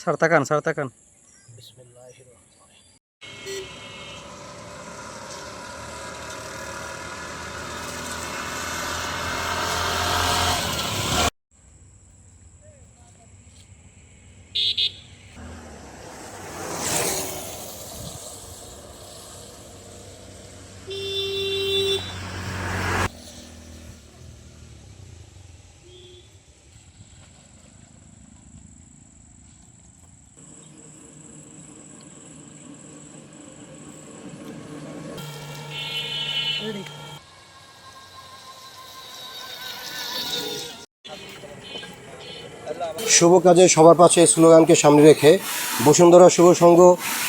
sartakan. শুভ কাজে সবার পাশে স্লোগানকে সামনে রেখে বসুন্ধরা শুভ সংঘ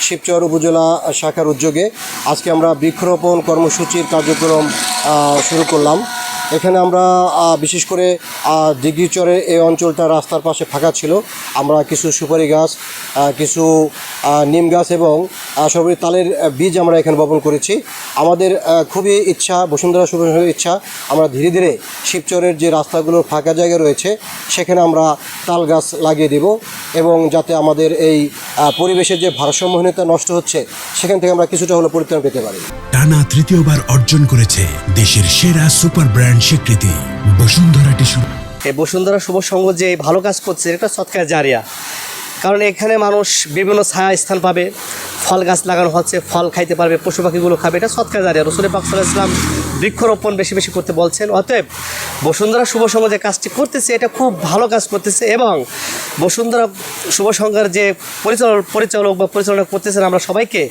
শিবচর উপজেলা শাখার উদ্যোগে আজকে আমরা বৃক্ষরোপণ কর্মসূচির কার্যক্রম শুরু করলাম। এখানে আমরা বিশেষ করে দিঘিচরের এই অঞ্চলটা রাস্তার পাশে ফাঁকা ছিল। আমরা কিছু সুপারি গাছ, কিছু নিম গাছ এবং সর্বোপরি তালের বীজ আমরা এখানে বপন করেছি। আমাদের খুবই ইচ্ছা, বসুন্ধরা শুভ সংঘের ইচ্ছা, আমরা ধীরে ধীরে শিবচরের যে রাস্তাগুলোর ফাঁকা জায়গা রয়েছে সেখানে আমরা তাল গাছ লাগিয়ে দেব এবং যাতে আমাদের এই পরিবেশের যে ভারসাম্যহীনতা নষ্ট হচ্ছে সেখান থেকে আমরা কিছুটা হলেও পরিত্রাণ পেতে পারি। টানা তৃতীয়বার অর্জন করেছে দেশের সেরা সুপার ব্র্যান্ড স্বীকৃতি বসুন্ধরা টিস্যু। এই বসুন্ধরা শুভ সংঘ যে ভালো কাজ করছে এটা সৎকার জারিয়া, কারণ এখানে মানুষ বিভিন্ন ছায়া স্থান পাবে, ফল গাছ লাগানো হচ্ছে, ফল খাইতে পারবে, পশু পাখিগুলো খাবে, এটা সৎকার জারিয়া। রসুল পাক সাল্লাল্লাহু আলাইহি ওয়াসাল্লাম বৃক্ষরোপণ বেশি বেশি করতে বলছেন। অতএব বসুন্ধরা শুভ সংঘ যে কাজটি করতেছে এটা খুব ভালো কাজ করতেছে এবং বসুন্ধরা শুভ সংঘের যে পরিচালক বা পরিচালনা করতেছেন আমরা সবাইকে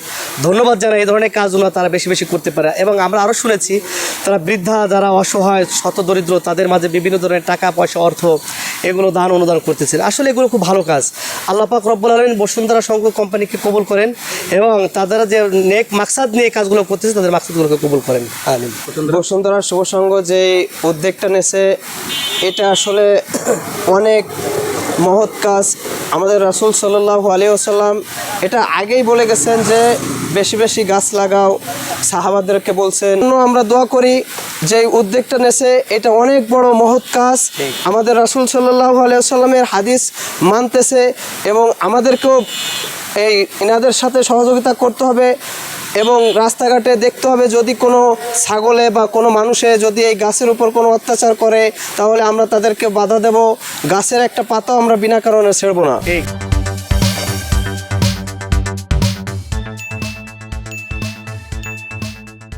ধন্যবাদ জানাই। এই ধরনের কাজগুলো তারা বেশি বেশি করতে পারে এবং আমরা আরও শুনেছি তারা বৃদ্ধা যারা অসহায় শতদরিদ্র তাদের মাঝে বিভিন্ন ধরনের টাকা পয়সা অর্থ এগুলো দান অনুদান করতেছেন। আসলে এগুলো খুব ভালো কাজ। আল্লাহ পাক রব্বুল আলামিন বসুন্ধরা সংঘ কোম্পানিকে কবুল করেন এবং তারা যে নেক মাকসাদ নিয়ে কাজগুলো করতেছে তাদের মাকসাদগুলোকে কবুল করেন। আমিন। বসুন্ধরা শুভ সংঘ যে উদ্যোগটা নেছে এটা আসলে অনেক মহৎ কাজ। আমাদের রাসূল সাল্লাল্লাহু আলাইহি ওয়াসাল্লাম এটা আগেই বলে গেছেন যে বেশি বেশি গাছ লাগাও, সাহাবাদেরকে বলছেন। আমরা দোয়া করি যে উদ্যোগটা নেছে এটা অনেক বড় মহৎ কাজ। আমাদের রাসূল সাল্লাল্লাহু আলাইহি ওয়াসাল্লামের হাদিস মানতেছে এবং আমাদেরকেও এই এনাদের সাথে সহযোগিতা করতে হবে এবং রাস্তাঘাটে দেখতে হবে যদি কোনো ছাগলে বা কোনো মানুষে যদি এই গাছের উপর কোনো অত্যাচার করে তাহলে আমরা তাদেরকে বাধা দেব। গাছের একটা পাতাও আমরা বিনা কারণে ছেড়ব না।